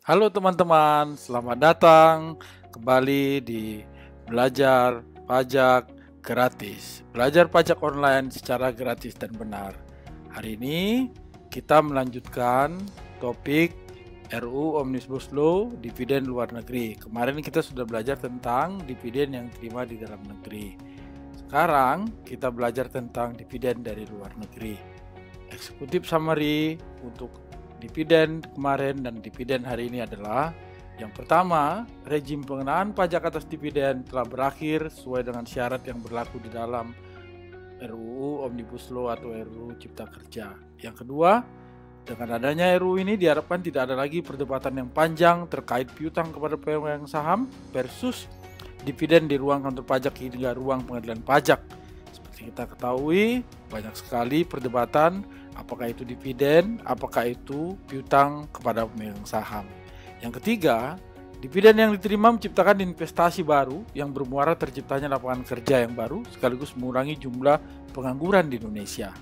Halo teman-teman, selamat datang kembali di Belajar Pajak Gratis. Belajar pajak online secara gratis dan benar. Hari ini kita melanjutkan topik RUU Omnibus Law dividen luar negeri. Kemarin kita sudah belajar tentang dividen yang diterima di dalam negeri. Sekarang kita belajar tentang dividen dari luar negeri. Eksekutif summary untuk dividen kemarin dan dividen hari ini adalah: yang pertama, rezim pengenaan pajak atas dividen telah berakhir sesuai dengan syarat yang berlaku di dalam RUU Omnibus Law atau RUU Cipta Kerja. Yang kedua, dengan adanya RUU ini diharapkan tidak ada lagi perdebatan yang panjang terkait piutang kepada pemegang saham versus dividen di ruang kantor pajak hingga ruang pengadilan pajak. Seperti kita ketahui, banyak sekali perdebatan apakah itu dividen, apakah itu piutang kepada pemegang saham. Yang ketiga, dividen yang diterima menciptakan investasi baru yang bermuara terciptanya lapangan kerja yang baru sekaligus mengurangi jumlah pengangguran di Indonesia.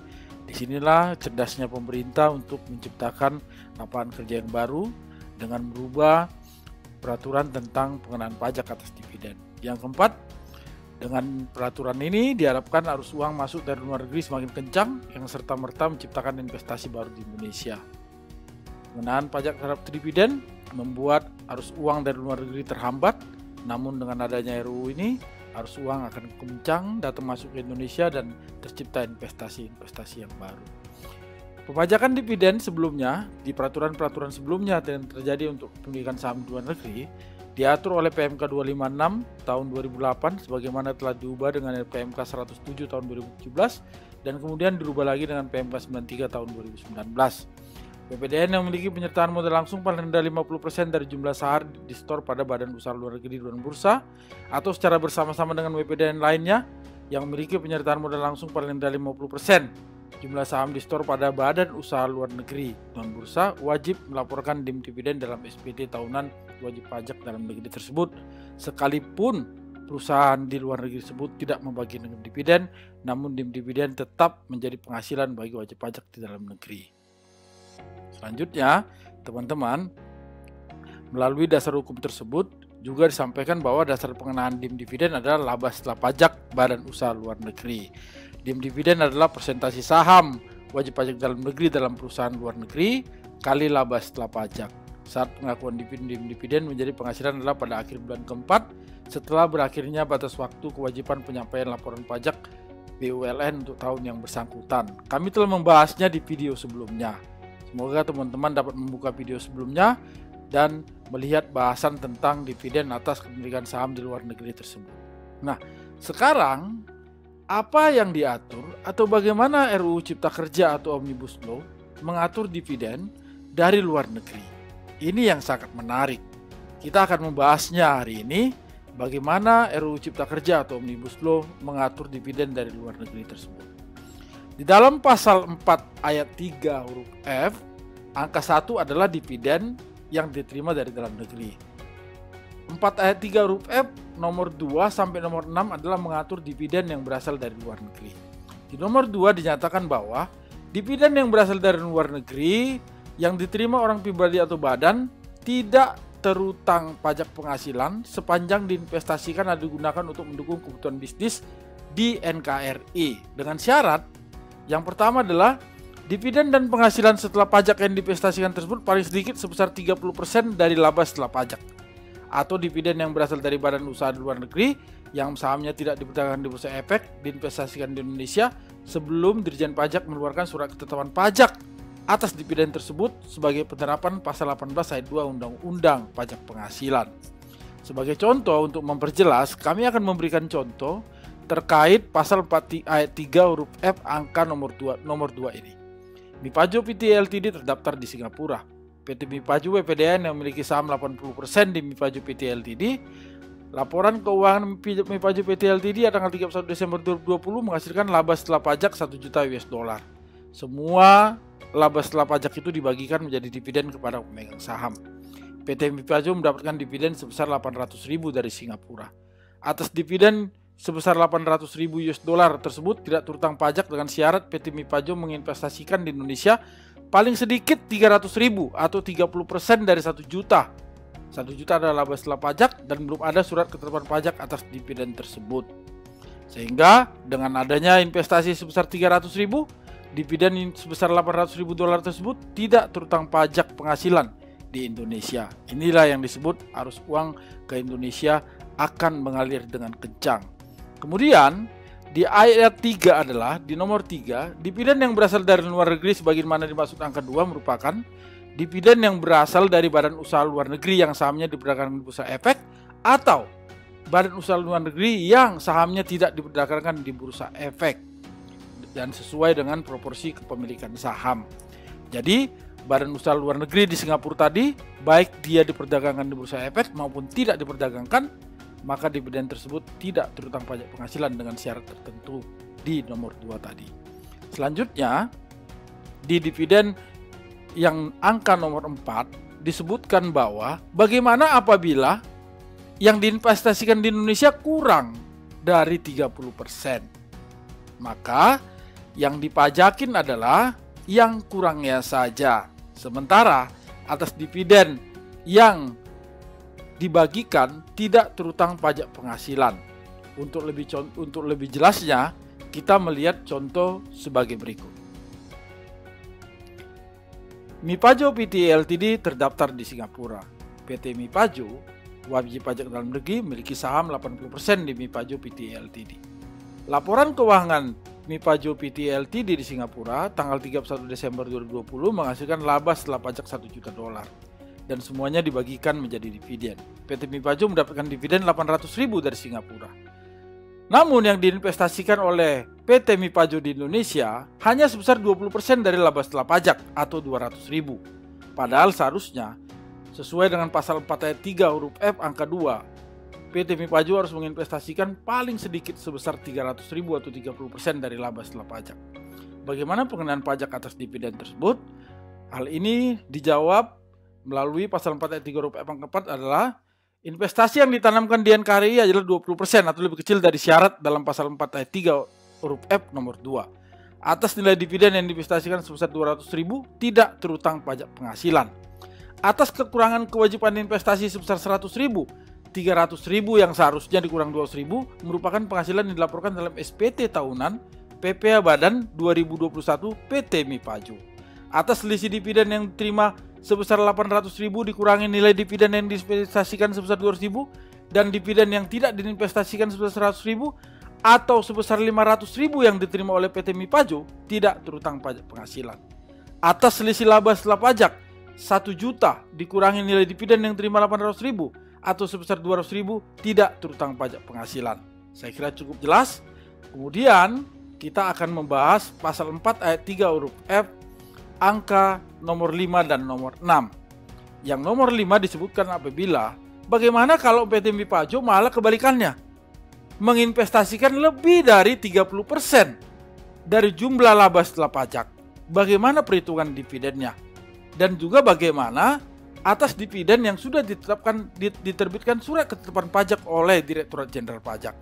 Disinilah cerdasnya pemerintah untuk menciptakan lapangan kerja yang baru dengan merubah peraturan tentang pengenaan pajak atas dividen. Yang keempat, dengan peraturan ini diharapkan arus uang masuk dari luar negeri semakin kencang yang serta-merta menciptakan investasi baru di Indonesia. Pengenaan pajak terhadap dividen membuat arus uang dari luar negeri terhambat, namun dengan adanya RUU ini arus uang akan kencang datang masuk ke Indonesia dan tercipta investasi-investasi yang baru. Pembajakan dividen sebelumnya di peraturan-peraturan sebelumnya yang terjadi untuk pemilikan saham di luar negeri diatur oleh PMK 256 tahun 2008 sebagaimana telah diubah dengan PMK 107 tahun 2017 dan kemudian dirubah lagi dengan PMK 93 tahun 2019. BPDN yang memiliki penyertaan modal langsung paling rendah 50% dari jumlah saham di store pada badan usaha luar negeri dan bursa atau secara bersama-sama dengan BPDN lainnya yang memiliki penyertaan modal langsung paling rendah 50% jumlah saham di store pada badan usaha luar negeri non bursa wajib melaporkan DIM dividen dalam SPD tahunan wajib pajak dalam negeri tersebut sekalipun perusahaan di luar negeri tersebut tidak membagi dividen, namun DIM dividen tetap menjadi penghasilan bagi wajib pajak di dalam negeri. Selanjutnya, teman-teman, melalui dasar hukum tersebut juga disampaikan bahwa dasar pengenaan DIM dividen adalah laba setelah pajak badan usaha luar negeri. DIM dividen adalah persentase saham wajib pajak dalam negeri dalam perusahaan luar negeri kali laba setelah pajak. Saat pengakuan dividen menjadi penghasilan adalah pada akhir bulan keempat setelah berakhirnya batas waktu kewajiban penyampaian laporan pajak BULN untuk tahun yang bersangkutan. Kami telah membahasnya di video sebelumnya. Semoga teman-teman dapat membuka video sebelumnya dan melihat bahasan tentang dividen atas kepemilikan saham di luar negeri tersebut. Nah, sekarang apa yang diatur atau bagaimana RUU Cipta Kerja atau Omnibus Law mengatur dividen dari luar negeri? Ini yang sangat menarik. Kita akan membahasnya hari ini, bagaimana RUU Cipta Kerja atau Omnibus Law mengatur dividen dari luar negeri tersebut. Di dalam pasal 4 ayat 3 huruf F, angka 1 adalah dividen yang diterima dari dalam negeri. 4 ayat 3 huruf F, nomor 2 sampai nomor 6 adalah mengatur dividen yang berasal dari luar negeri. Di nomor 2 dinyatakan bahwa dividen yang berasal dari luar negeri yang diterima orang pribadi atau badan tidak terutang pajak penghasilan sepanjang diinvestasikan atau digunakan untuk mendukung kebutuhan bisnis di NKRI dengan syarat yang pertama adalah dividen dan penghasilan setelah pajak yang diinvestasikan tersebut paling sedikit sebesar 30% dari laba setelah pajak, atau dividen yang berasal dari badan usaha di luar negeri yang sahamnya tidak diperdagangkan di bursa efek diinvestasikan di Indonesia sebelum Dirjen Pajak mengeluarkan surat ketetapan pajak atas dividen tersebut sebagai penerapan pasal 18 ayat 2 Undang-Undang Pajak Penghasilan. Sebagai contoh untuk memperjelas, kami akan memberikan contoh terkait pasal 4 ayat 3 huruf F angka nomor 2 ini. Mipaju PT Ltd terdaftar di Singapura. PT Mipaju WPDN yang memiliki saham 80% di Mipaju PT Ltd. Laporan keuangan Mipaju PT Ltd tanggal 31 Desember 2020 menghasilkan laba setelah pajak 1 juta US dollar. Semua laba setelah pajak itu dibagikan menjadi dividen kepada pemegang saham. PT Mipaju mendapatkan dividen sebesar 800.000 dari Singapura. Atas dividen sebesar 800.000 US dollar tersebut tidak terutang pajak dengan syarat PT Mipajo menginvestasikan di Indonesia paling sedikit 300.000 atau 30% dari 1 juta. 1 juta adalah laba setelah pajak dan belum ada surat ketetapan pajak atas dividen tersebut. Sehingga dengan adanya investasi sebesar 300.000, dividen sebesar 800.000 dolar tersebut tidak terutang pajak penghasilan di Indonesia. Inilah yang disebut arus uang ke Indonesia akan mengalir dengan kencang. Kemudian di ayat 3 adalah di nomor 3, dividen yang berasal dari luar negeri sebagaimana dimaksud angka 2 merupakan dividen yang berasal dari badan usaha luar negeri yang sahamnya diperdagangkan di Bursa Efek atau badan usaha luar negeri yang sahamnya tidak diperdagangkan di Bursa Efek dan sesuai dengan proporsi kepemilikan saham. Jadi badan usaha luar negeri di Singapura tadi, baik dia diperdagangkan di Bursa Efek maupun tidak diperdagangkan, maka dividen tersebut tidak terutang pajak penghasilan dengan syarat tertentu di nomor 2 tadi. Selanjutnya, di dividen yang angka nomor 4 disebutkan bahwa bagaimana apabila yang diinvestasikan di Indonesia kurang dari 30%. Maka yang dipajakin adalah yang kurangnya saja. Sementara atas dividen yang dibagikan tidak terutang pajak penghasilan. Untuk lebih jelasnya, kita melihat contoh sebagai berikut. Mipajo Pte Ltd terdaftar di Singapura. PT Mipajo, wajib pajak dalam negeri, memiliki saham 80% di Mipajo Pte Ltd. Laporan keuangan Mipajo Pte Ltd di Singapura tanggal 31 Desember 2020 menghasilkan laba setelah pajak 1 juta dolar. Dan semuanya dibagikan menjadi dividen. PT Mipajo mendapatkan dividen 800.000 dari Singapura. Namun yang diinvestasikan oleh PT Mipajo di Indonesia hanya sebesar 20% dari laba setelah pajak atau 200.000. Padahal seharusnya sesuai dengan pasal 4 ayat 3 huruf F angka 2, PT Mipajo harus menginvestasikan paling sedikit sebesar 300.000 atau 30% dari laba setelah pajak. Bagaimana pengenaan pajak atas dividen tersebut? Hal ini dijawab melalui pasal 4 ayat 3 huruf F angka 4 adalah investasi yang ditanamkan di NKRI adalah 20% atau lebih kecil dari syarat dalam pasal 4 ayat 3 huruf F nomor 2. Atas nilai dividen yang diinvestasikan sebesar 200.000 tidak terutang pajak penghasilan. Atas kekurangan kewajiban investasi sebesar 100.000, 300.000 yang seharusnya dikurang 200.000 merupakan penghasilan yang dilaporkan dalam SPT tahunan PPh Badan 2021 PT Mipajo. Atas selisih dividen yang diterima sebesar 800.000 dikurangi nilai dividen yang diinvestasikan sebesar 200.000 dan dividen yang tidak diinvestasikan sebesar 100.000 atau sebesar 500.000 yang diterima oleh PT Mipajo tidak terutang pajak penghasilan. Atas selisih laba setelah pajak 1 juta dikurangi nilai dividen yang diterima 800.000 atau sebesar 200.000 tidak terutang pajak penghasilan. Saya kira cukup jelas. Kemudian kita akan membahas pasal 4 ayat 3 huruf F angka nomor 5 dan nomor 6. Yang nomor 5 disebutkan apabila bagaimana kalau PT Mipajo malah kebalikannya, menginvestasikan lebih dari 30% dari jumlah laba setelah pajak. Bagaimana perhitungan dividennya? Dan juga bagaimana atas dividen yang sudah diterbitkan surat ketetapan pajak oleh Direktorat Jenderal Pajak.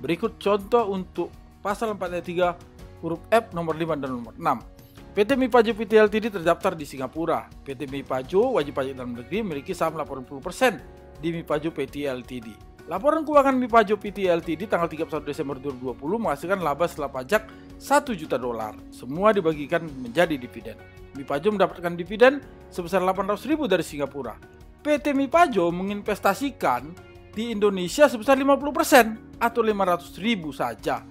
Berikut contoh untuk pasal 4 ayat 3 huruf F nomor 5 dan nomor 6. PT Mipajo Pte Ltd terdaftar di Singapura. PT Mipajo wajib pajak dalam negeri memiliki saham 80% di Mipajo Pte Ltd. Laporan keuangan Mipajo Pte Ltd tanggal 31 Desember 2020 menghasilkan laba setelah pajak 1 juta dolar. Semua dibagikan menjadi dividen. Mipajo mendapatkan dividen sebesar 800.000 dari Singapura. PT Mipajo menginvestasikan di Indonesia sebesar 50% atau 500.000 saja.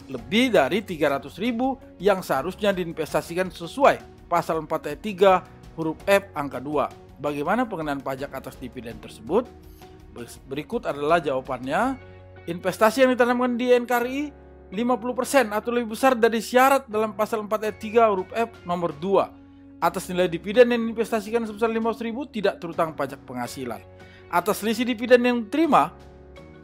Lebih dari 300.000 yang seharusnya diinvestasikan sesuai pasal 4 ayat 3 huruf F angka 2. Bagaimana pengenaan pajak atas dividen tersebut? Berikut adalah jawabannya. Investasi yang ditanamkan di NKRI 50% atau lebih besar dari syarat dalam pasal 4 ayat 3 huruf F nomor 2. Atas nilai dividen yang diinvestasikan sebesar 500.000 tidak terutang pajak penghasilan. Atas selisih dividen yang diterima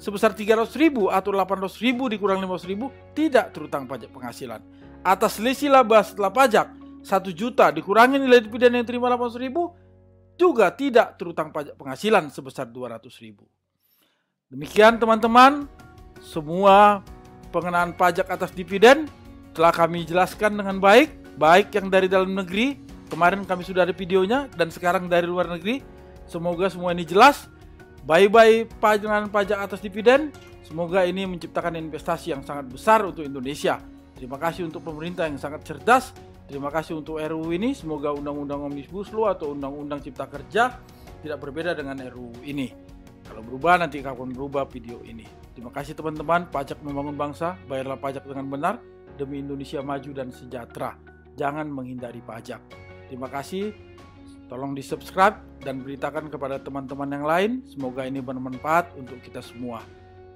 sebesar 300.000 atau 800.000 dikurang 500.000 tidak terutang pajak penghasilan. Atas selisih laba setelah pajak 1 juta dikurangi nilai dividen yang diterima 800.000 juga tidak terutang pajak penghasilan sebesar 200.000. Demikian teman-teman, semua pengenaan pajak atas dividen telah kami jelaskan dengan baik yang dari dalam negeri. Kemarin kami sudah ada videonya, dan sekarang dari luar negeri. Semoga semua ini jelas. Bye-bye pengenaan pajak atas dividen. Semoga ini menciptakan investasi yang sangat besar untuk Indonesia. Terima kasih untuk pemerintah yang sangat cerdas. Terima kasih untuk RUU ini. Semoga Undang-Undang Omnibus Law atau Undang-Undang Cipta Kerja tidak berbeda dengan RUU ini. Kalau berubah, nanti akan berubah video ini. Terima kasih teman-teman. Pajak membangun bangsa. Bayarlah pajak dengan benar demi Indonesia maju dan sejahtera. Jangan menghindari pajak. Terima kasih. Tolong di subscribe dan beritakan kepada teman-teman yang lain. Semoga ini bermanfaat untuk kita semua.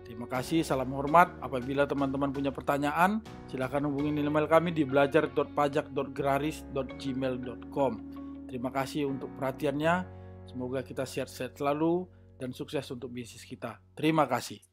Terima kasih, salam hormat. Apabila teman-teman punya pertanyaan, silakan hubungi email kami di belajar.pajak.graris@gmail.com. Terima kasih untuk perhatiannya. Semoga kita sehat-sehat selalu dan sukses untuk bisnis kita. Terima kasih.